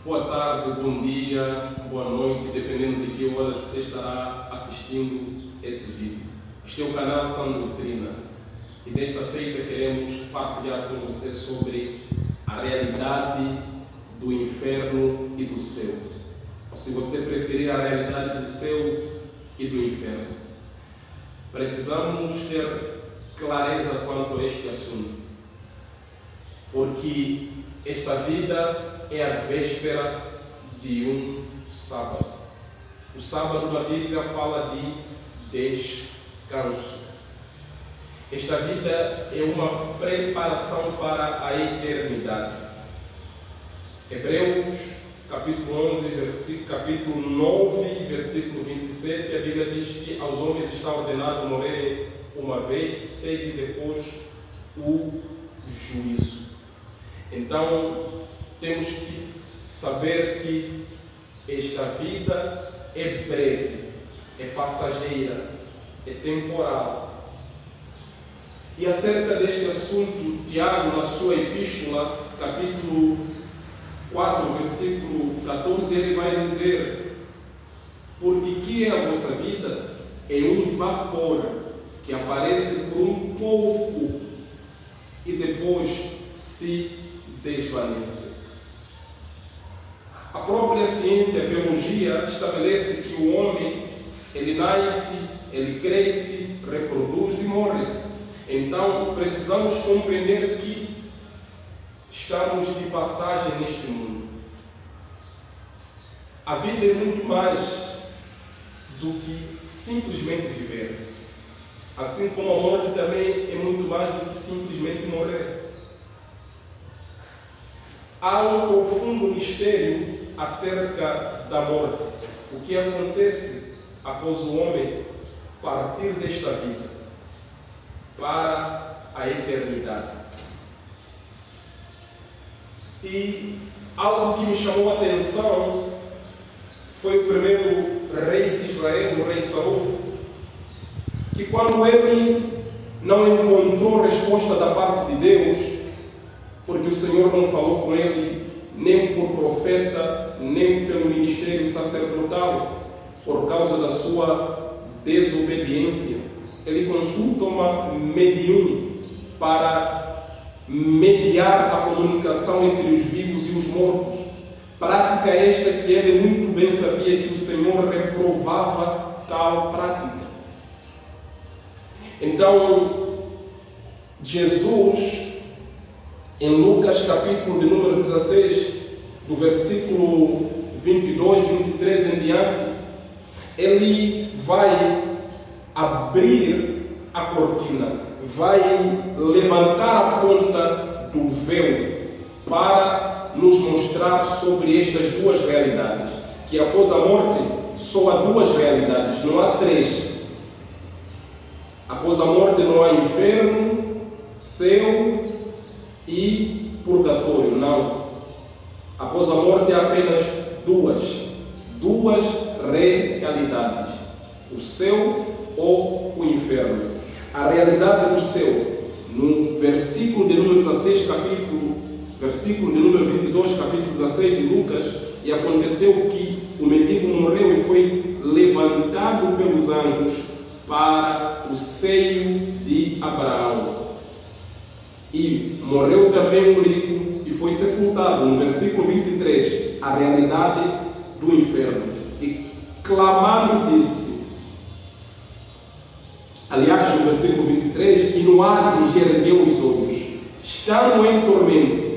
Boa tarde, bom dia, boa noite, dependendo de que horas você estará assistindo esse vídeo. Este é o canal Sã Doutrina e desta feita queremos partilhar com você sobre a realidade do inferno e do céu. Ou se você preferir, a realidade do céu e do inferno. Precisamos ter clareza quanto a este assunto, porque esta vida é a véspera de um sábado. O sábado na Bíblia fala de descanso. Esta vida é uma preparação para a eternidade. Hebreus capítulo 11, capítulo 9, versículo 27, a Bíblia diz que aos homens está ordenado morrer uma vez, segue depois o juízo. Então, temos que saber que esta vida é breve, é passageira, é temporal. E acerca deste assunto, Tiago, na sua epístola, capítulo 4, versículo 14, ele vai dizer: porque que é a vossa vida? É um vapor que aparece por um pouco e depois se desvanece. A própria ciência, a biologia, estabelece que o homem, ele nasce, ele cresce, reproduz e morre. Então, precisamos compreender que estamos de passagem neste mundo. A vida é muito mais do que simplesmente viver. Assim como a morte também é muito mais do que simplesmente morrer. Há um profundo mistério acerca da morte. O que acontece após o homem partir desta vida para a eternidade. E algo que me chamou a atenção foi o primeiro rei de Israel, o rei Saul, que quando ele não encontrou resposta da parte de Deus, porque o Senhor não falou com ele nem por profeta, nem pelo ministério sacerdotal, por causa da sua desobediência, ele consulta uma medium para mediar a comunicação entre os vivos e os mortos. Prática esta que ele muito bem sabia que o Senhor reprovava tal prática. Então, Jesus, em Lucas capítulo de número 16, do versículo 22, 23 em diante, ele vai abrir a cortina, vai levantar a ponta do véu para nos mostrar sobre estas duas realidades, que após a morte só há duas realidades, não há três. Após a morte não há inferno, céu e purgatório, não. Após a morte há apenas duas realidades: o céu ou o inferno. A realidade do céu, no versículo de número 16, versículo de número 22, capítulo 16 de Lucas: e aconteceu que o mendigo morreu e foi levantado pelos anjos para o seio de Abraão. E morreu também o rico e foi sepultado. No versículo 23, a realidade do inferno. E clamando disse, aliás, no versículo 23, e no Hades ergueu os olhos, estando em tormento,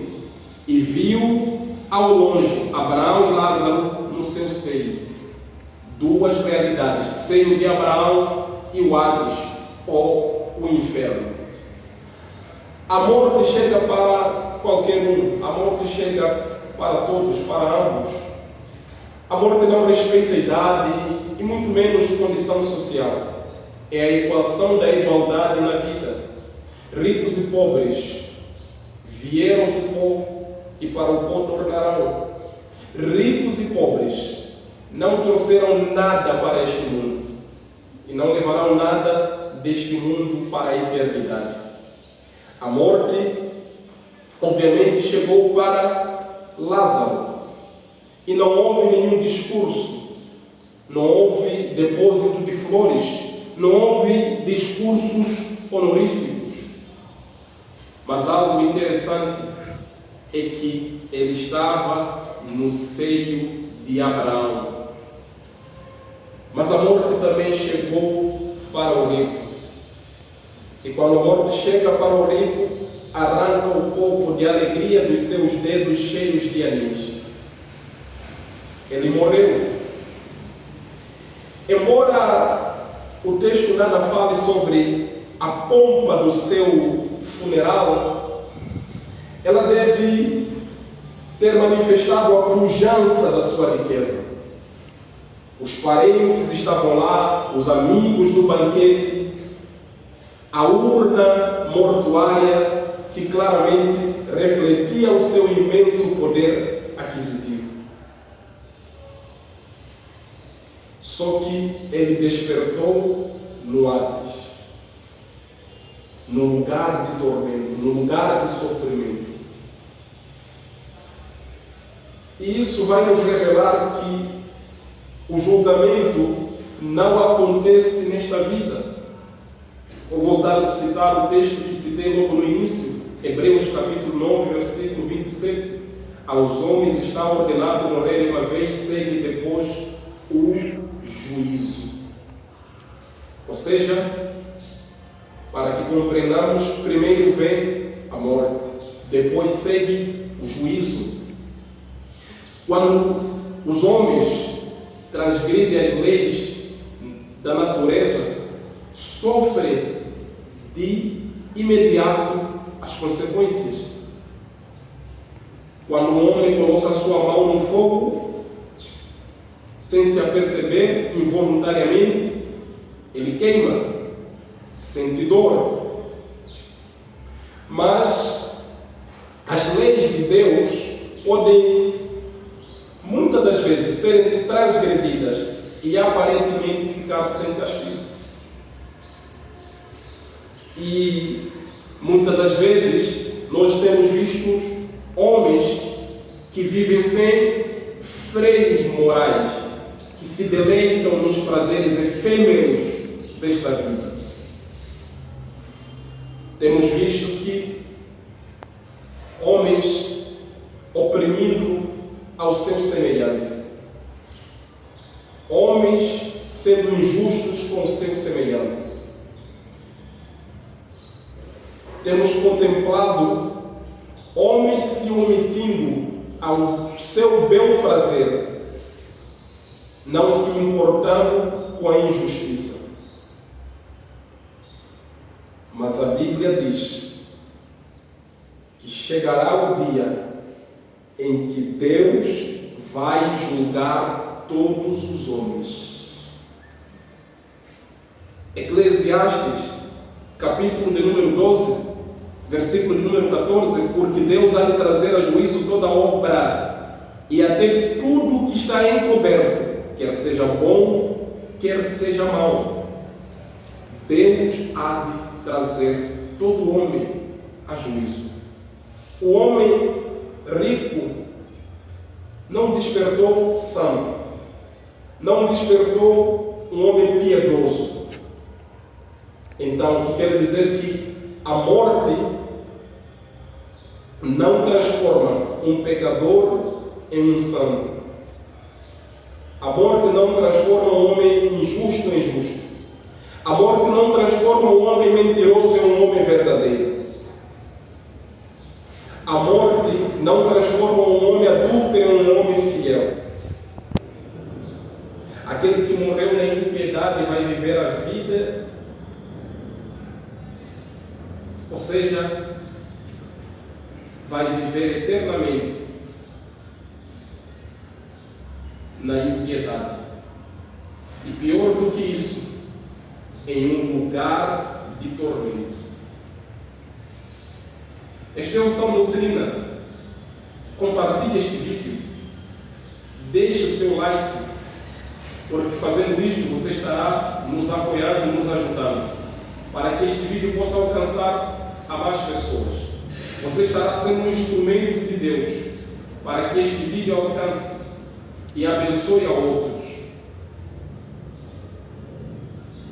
e viu ao longe Abraão e Lázaro no seu seio. Duas realidades: seio de Abraão e o Hades, ou o inferno. A morte chega para qualquer um, a morte chega para todos, para ambos. A morte não respeita a idade e muito menos condição social. É a equação da igualdade na vida. Ricos e pobres vieram do pó e para o pó tornarão. Ricos e pobres não trouxeram nada para este mundo e não levarão nada deste mundo para a eternidade. A morte, obviamente, chegou para Lázaro, e não houve nenhum discurso, não houve depósito de flores, não houve discursos honoríficos. Mas algo interessante é que ele estava no seio de Abraão. Mas a morte também chegou para o rico. E quando a morte chega para o rico, arranca o copo de alegria dos seus dedos cheios de anéis. Ele morreu. Embora o texto nada fale sobre a pompa do seu funeral, ela deve ter manifestado a pujança da sua riqueza. Os parentes estavam lá, os amigos no banquete, a urna mortuária que claramente refletia o seu imenso poder aquisitivo. Só que ele despertou no Hades, no lugar de tormento, no lugar de sofrimento. E isso vai nos revelar que o julgamento não acontece nesta vida. Vou voltar a citar o texto que citei logo no início, Hebreus capítulo 9, versículo 27. Aos homens está ordenado morrer uma vez, segue depois o juízo. Ou seja, para que compreendamos, primeiro vem a morte, depois segue o juízo. Quando os homens transgridem as leis da natureza, sofrem de imediato as consequências. Quando o homem coloca a sua mão no fogo, sem se aperceber, involuntariamente, ele queima, sente dor. Mas as leis de Deus podem, muitas das vezes, serem transgredidas e aparentemente ficar sem castigo. E muitas das vezes nós temos visto homens que vivem sem freios morais, que se deleitam nos prazeres efêmeros desta vida. Temos visto que homens oprimindo ao seu semelhante, homens sendo injustos com o seu semelhante. Temos contemplado homens se omitindo ao seu bel prazer, não se importando com a injustiça. Mas a Bíblia diz que chegará o dia em que Deus vai julgar todos os homens. Eclesiastes, capítulo de número 12, versículo de número 14, porque Deus há de trazer a juízo toda obra e até tudo que está encoberto, quer seja bom, quer seja mau. Deus há de trazer todo homem a juízo. O homem rico não despertou santo, não despertou um homem piedoso. Então, o que quer dizer que a morte não transforma um pecador em um santo. A morte não transforma um homem injusto em justo. A morte não transforma um homem mentiroso em um homem verdadeiro. A morte não transforma um homem adúltero em um homem fiel. Aquele que morreu na impiedade vai viver a vida, ou seja, vai viver eternamente na impiedade. E pior do que isso, em um lugar de tormento. Esta é uma sã doutrina. Compartilhe este vídeo. Deixe o seu like, porque fazendo isto você estará nos apoiando, nos ajudando, para que este vídeo possa alcançar a mais pessoas. Você estará sendo um instrumento de Deus, para que este vídeo alcance e abençoe a outros.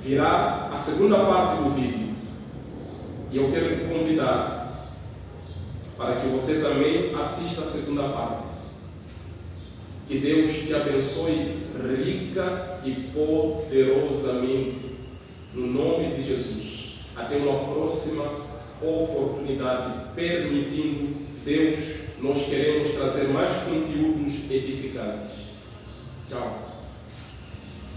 Virá a segunda parte do vídeo e eu quero te convidar para que você também assista a segunda parte. Que Deus te abençoe rica e poderosamente, no nome de Jesus. Até uma próxima oportunidade, permitindo Deus, nós queremos trazer mais conteúdos edificantes. Tchau.